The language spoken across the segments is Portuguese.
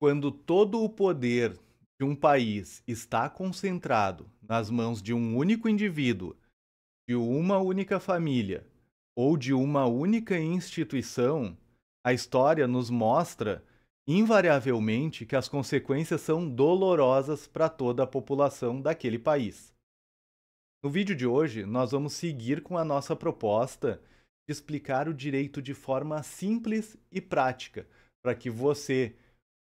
Quando todo o poder de um país está concentrado nas mãos de um único indivíduo, de uma única família ou de uma única instituição, a história nos mostra, invariavelmente, que as consequências são dolorosas para toda a população daquele país. No vídeo de hoje, nós vamos seguir com a nossa proposta de explicar o direito de forma simples e prática, para que você,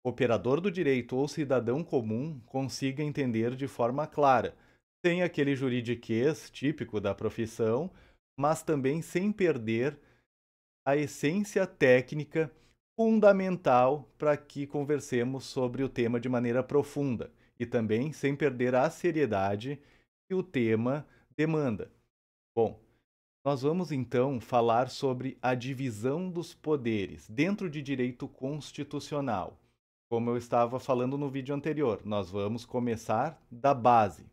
operador do direito ou cidadão comum, consiga entender de forma clara, sem aquele juridiquês típico da profissão, mas também sem perder a essência técnica fundamental para que conversemos sobre o tema de maneira profunda e também sem perder a seriedade que o tema demanda. Bom, nós vamos então falar sobre a divisão dos poderes dentro de direito constitucional. Como eu estava falando no vídeo anterior, nós vamos começar da base.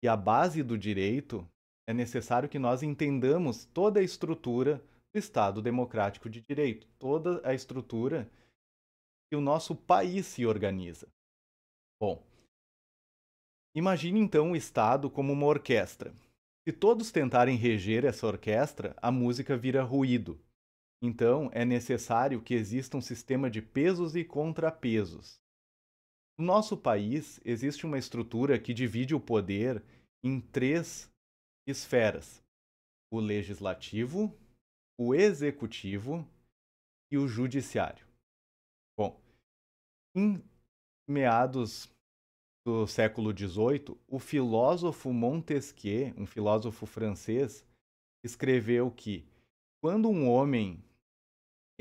E a base do direito é necessário que nós entendamos toda a estrutura do Estado Democrático de Direito, toda a estrutura que o nosso país se organiza. Bom, imagine então o Estado como uma orquestra. Se todos tentarem reger essa orquestra, a música vira ruído. Então, é necessário que exista um sistema de pesos e contrapesos. No nosso país, existe uma estrutura que divide o poder em três esferas: o legislativo, o executivo e o judiciário. Bom, em meados do século XVIII, o filósofo Montesquieu, um filósofo francês, escreveu que quando um homem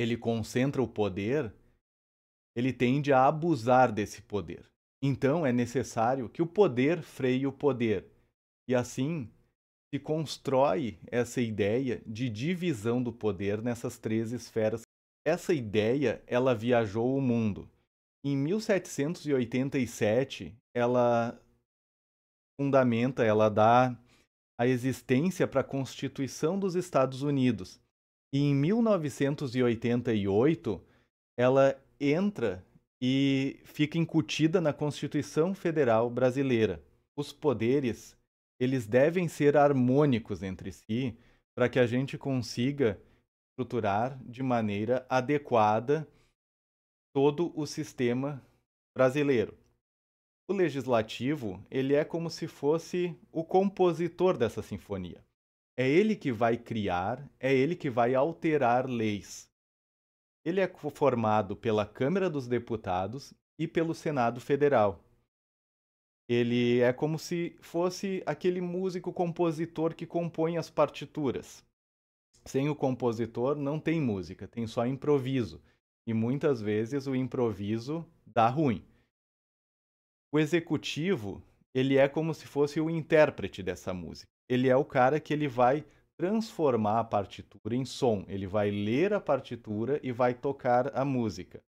ele concentra o poder, ele tende a abusar desse poder. Então é necessário que o poder freie o poder. E assim se constrói essa ideia de divisão do poder nessas três esferas. Essa ideia, ela viajou o mundo. Em 1787, ela fundamenta, ela dá a existência para a Constituição dos Estados Unidos. E em 1988, ela entra e fica incutida na Constituição Federal Brasileira. Os poderes, eles devem ser harmônicos entre si para que a gente consiga estruturar de maneira adequada todo o sistema brasileiro. O legislativo, ele é como se fosse o compositor dessa sinfonia. É ele que vai criar, é ele que vai alterar leis. Ele é formado pela Câmara dos Deputados e pelo Senado Federal. Ele é como se fosse aquele músico compositor que compõe as partituras. Sem o compositor não tem música, tem só improviso. E muitas vezes o improviso dá ruim. O executivo, ele é como se fosse o intérprete dessa música. Ele é o cara que ele vai transformar a partitura em som. Ele vai ler a partitura e vai tocar a música.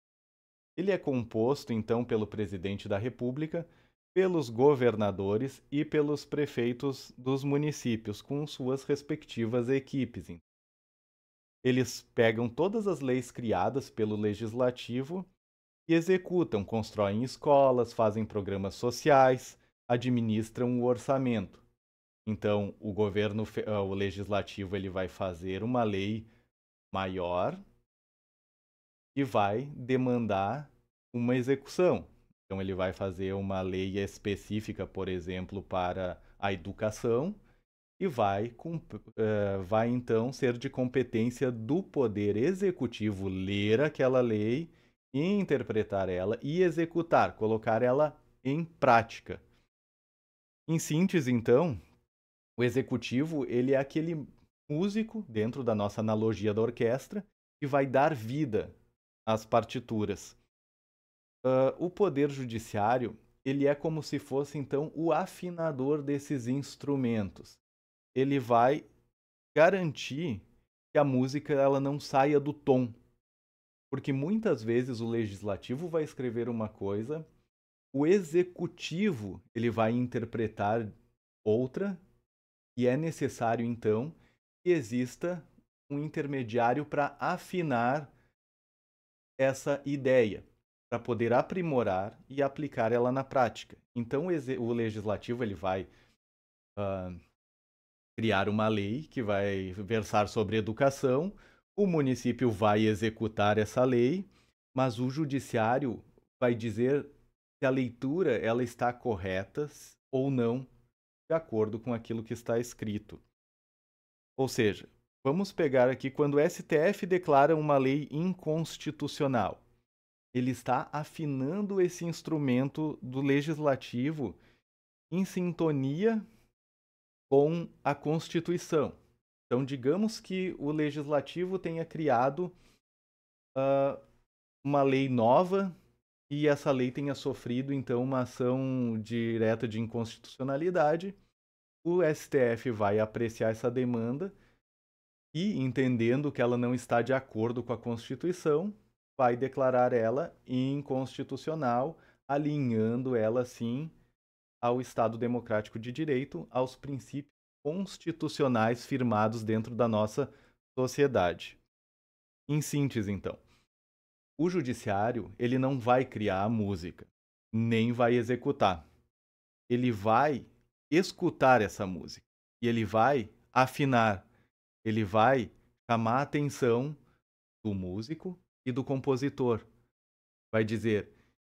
Ele é composto, então, pelo presidente da República, pelos governadores e pelos prefeitos dos municípios, com suas respectivas equipes. Eles pegam todas as leis criadas pelo legislativo e executam, constroem escolas, fazem programas sociais, administram o orçamento. Então, o legislativo, ele vai fazer uma lei maior e vai demandar uma execução. Então, ele vai fazer uma lei específica, por exemplo, para a educação e vai então ser de competência do Poder Executivo ler aquela lei, interpretar ela e executar, colocar ela em prática. Em síntese, então, o executivo, ele é aquele músico, dentro da nossa analogia da orquestra, que vai dar vida às partituras. O poder judiciário, ele é como se fosse, então, o afinador desses instrumentos. Ele vai garantir que a música ela não saia do tom. Porque muitas vezes o legislativo vai escrever uma coisa, o executivo ele vai interpretar outra, e é necessário, então, que exista um intermediário para afinar essa ideia. para poder aprimorar e aplicar ela na prática. Então, o legislativo ele vai criar uma lei que vai versar sobre educação, o município vai executar essa lei, mas o judiciário vai dizer se a leitura ela está correta ou não, de acordo com aquilo que está escrito. Ou seja, vamos pegar aqui quando o STF declara uma lei inconstitucional. Ele está afinando esse instrumento do legislativo em sintonia com a Constituição. Então, digamos que o legislativo tenha criado uma lei nova e essa lei tenha sofrido, então, uma ação direta de inconstitucionalidade. O STF vai apreciar essa demanda e, entendendo que ela não está de acordo com a Constituição, vai declarar ela inconstitucional, alinhando ela, sim, ao Estado Democrático de Direito, aos princípios constitucionais firmados dentro da nossa sociedade. Em síntese, então, o judiciário ele não vai criar a música, nem vai executar. Ele vai escutar essa música e ele vai afinar, ele vai chamar a atenção do músico e do compositor. Vai dizer,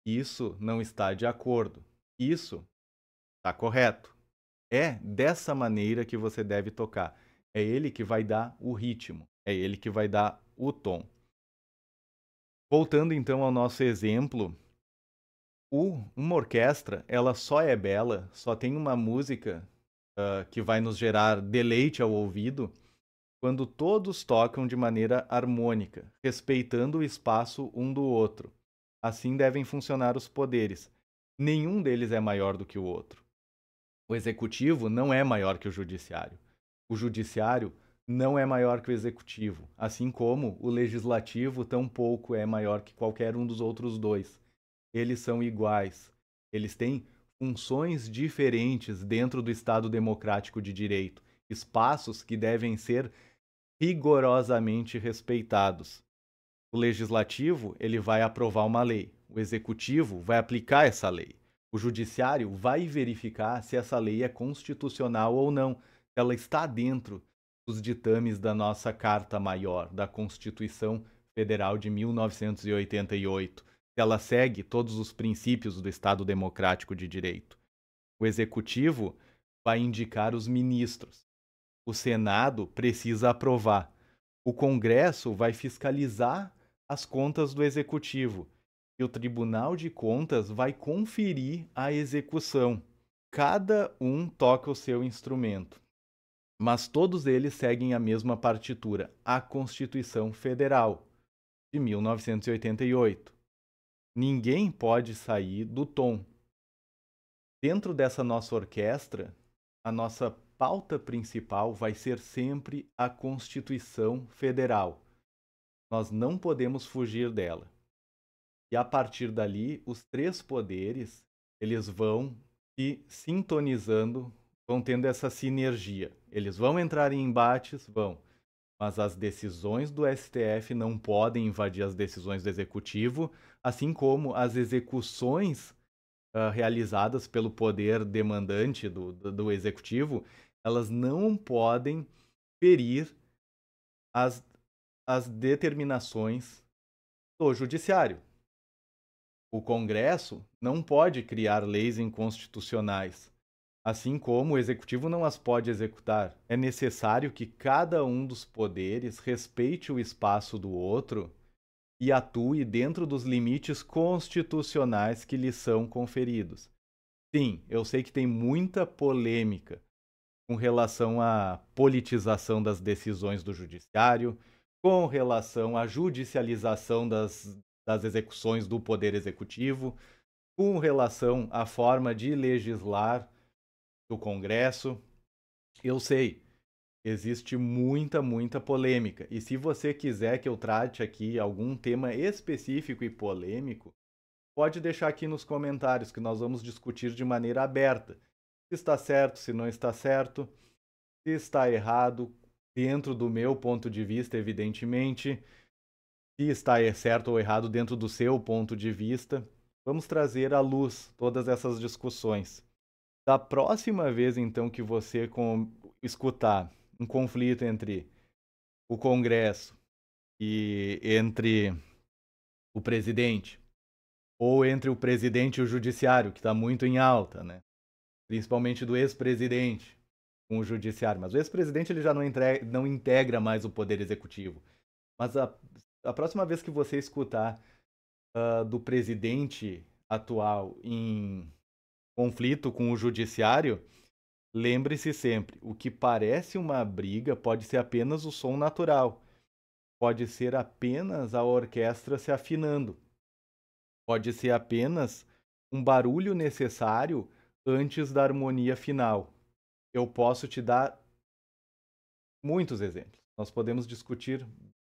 isso não está de acordo, isso está correto. É dessa maneira que você deve tocar. É ele que vai dar o ritmo, é ele que vai dar o tom. Voltando então ao nosso exemplo, uma orquestra, ela só é bela, só tem uma música que vai nos gerar deleite ao ouvido, quando todos tocam de maneira harmônica, respeitando o espaço um do outro. Assim devem funcionar os poderes. Nenhum deles é maior do que o outro. O executivo não é maior que o judiciário. O judiciário não é maior que o executivo, assim como o legislativo tampouco é maior que qualquer um dos outros dois. Eles são iguais. Eles têm funções diferentes dentro do Estado democrático de direito, espaços que devem ser rigorosamente respeitados. O legislativo, ele vai aprovar uma lei. O executivo vai aplicar essa lei. O judiciário vai verificar se essa lei é constitucional ou não, se ela está dentro dos ditames da nossa Carta Maior, da Constituição Federal de 1988, se ela segue todos os princípios do Estado Democrático de Direito. O executivo vai indicar os ministros. O Senado precisa aprovar. O Congresso vai fiscalizar as contas do Executivo e o Tribunal de Contas vai conferir a execução. Cada um toca o seu instrumento, mas todos eles seguem a mesma partitura, a Constituição Federal de 1988. Ninguém pode sair do tom. Dentro dessa nossa orquestra, a nossa pauta principal vai ser sempre a Constituição Federal. Nós não podemos fugir dela. E a partir dali, os três poderes, eles vão se sintonizando, vão tendo essa sinergia. Eles vão entrar em embates, vão, mas as decisões do STF não podem invadir as decisões do Executivo, assim como as execuções realizadas pelo poder demandante do Executivo, elas não podem ferir as determinações do Judiciário. O Congresso não pode criar leis inconstitucionais, assim como o Executivo não as pode executar. É necessário que cada um dos poderes respeite o espaço do outro e atue dentro dos limites constitucionais que lhes são conferidos. Sim, eu sei que tem muita polêmica com relação à politização das decisões do judiciário, com relação à judicialização das execuções do Poder Executivo, com relação à forma de legislar do Congresso. Eu sei, existe muita polêmica. E se você quiser que eu trate aqui algum tema específico e polêmico, pode deixar aqui nos comentários que nós vamos discutir de maneira aberta. Se está certo, se não está certo, se está errado, dentro do meu ponto de vista, evidentemente. se está certo ou errado dentro do seu ponto de vista. Vamos trazer à luz todas essas discussões. Da próxima vez, então, que você escutar um conflito entre o Congresso e entre o presidente, ou entre o presidente e o judiciário, que está muito em alta, né? Principalmente do ex-presidente com o judiciário. Mas o ex-presidente ele já não integra mais o poder executivo. Mas a próxima vez que você escutar do presidente atual em conflito com o judiciário, lembre-se sempre, o que parece uma briga pode ser apenas o som natural, pode ser apenas a orquestra se afinando, pode ser apenas um barulho necessário antes da harmonia final. Eu posso te dar muitos exemplos. Nós podemos discutir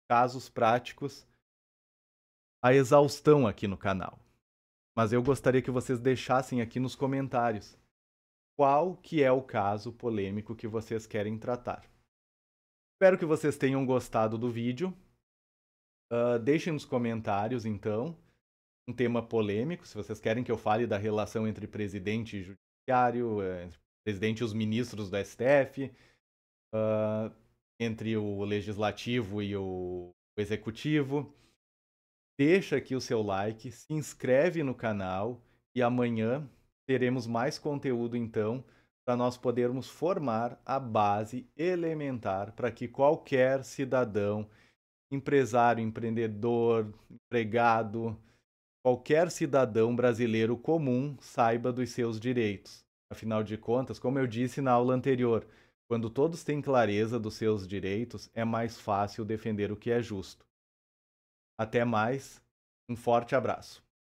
casos práticos a exaustão aqui no canal. Mas eu gostaria que vocês deixassem aqui nos comentários qual que é o caso polêmico que vocês querem tratar. Espero que vocês tenham gostado do vídeo. Deixem nos comentários, então, um tema polêmico, se vocês querem que eu fale da relação entre presidente e judiciário, presidente e os ministros do STF, entre o legislativo e o executivo. Deixa aqui o seu like, se inscreve no canal e amanhã teremos mais conteúdo então para nós podermos formar a base elementar para que qualquer cidadão, empresário, empreendedor, empregado, qualquer cidadão brasileiro comum saiba dos seus direitos. Afinal de contas, como eu disse na aula anterior, quando todos têm clareza dos seus direitos, é mais fácil defender o que é justo. Até mais, um forte abraço.